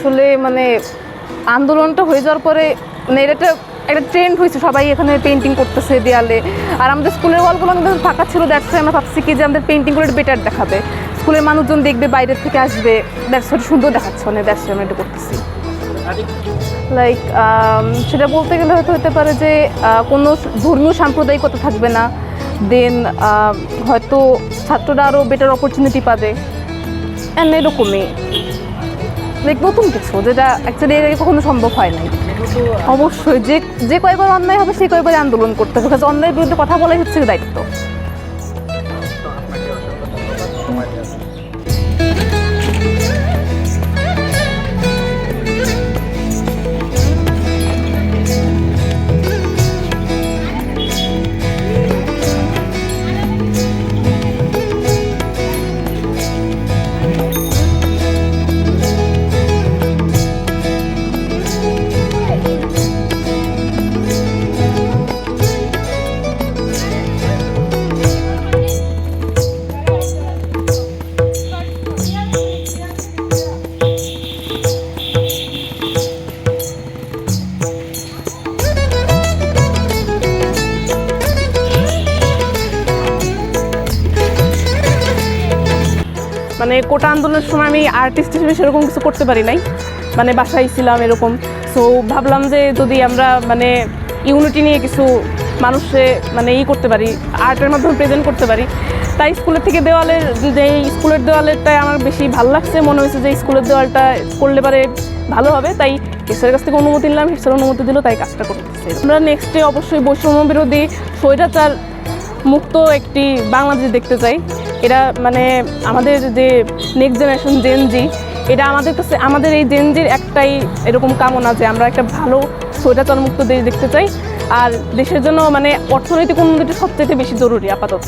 আসলে মানে আন্দোলনটা হয়ে যাওয়ার পরে মানে এটা একটা ট্রেন্ড হয়েছে, সবাই এখানে পেন্টিং করতেছে দেয়ালে। আর আমাদের স্কুলের ওয়ালগুলো আমাদের ফাঁকা ছিল, দ্যাটস ওয়াই আমরা ভাবছি কি যে আমাদের পেন্টিংগুলো একটু বেটার দেখাবে, স্কুলের মানুষজন দেখবে, বাইরের থেকে আসবে, দ্যাটস ওয়াই সুন্দর দেখাচ্ছে, মানে দ্যাটস ওয়াই আমরা এটা করতেছি। লাইক সেটা বলতে গেলে হয়তো হতে পারে যে কোনো ধর্মীয় সাম্প্রদায়িকতা থাকবে না, দেন হয়তো ছাত্ররা আরও বেটার অপরচুনিটি পাবে, অ্যান্ড এরকমই লাইক নতুন কিছু যেটা অ্যাকচুয়ালি এর আগে কখনো সম্ভব হয় নাই। অবশ্যই যে কয়েকবার অন্যায় হবে সেই কয়েকবার আন্দোলন করতে হবে, বিকজ অন্যায়ের বিরুদ্ধে কথা বলাই হচ্ছে দায়িত্ব। মানে কোটা আন্দোলনের সময় আমি আর্টিস্ট হিসেবে সেরকম কিছু করতে পারি নাই, মানে বাসায় ছিলাম এরকম। সো ভাবলাম যে যদি আমরা মানে ইউনিটি নিয়ে কিছু মানুষে মানে করতে পারি, আর্টের মাধ্যমে প্রেজেন্ট করতে পারি, তাই স্কুলের থেকে দেওয়ালের যে স্কুলের দেওয়ালেরটাই আমার বেশি ভালো লাগছে, মনে হয়েছে যে স্কুলের দেওয়ালটা করলে পারে ভালো হবে। তাই হেডস্যারের কাছ থেকে অনুমতি নিলাম, হেডস্যার অনুমতি দিল, তাই কাজটা করতেছি। আমরা নেক্সটে অবশ্যই বৈষম্য বিরোধী, স্বৈরাচার মুক্ত একটি বাংলাদেশ দেখতে চাই। এটা মানে আমাদের যে নেক্সট জেনারেশন জেনজি, এটা আমাদের কাছে, আমাদের এই জেনজির একটাই এরকম কামনা যে আমরা একটা ভালো স্বৈরাচার মুক্ত দেশ দেখতে চাই। আর দেশের জন্য মানে অর্থনৈতিক উন্নতি সবচেয়ে বেশি জরুরি আপাতত।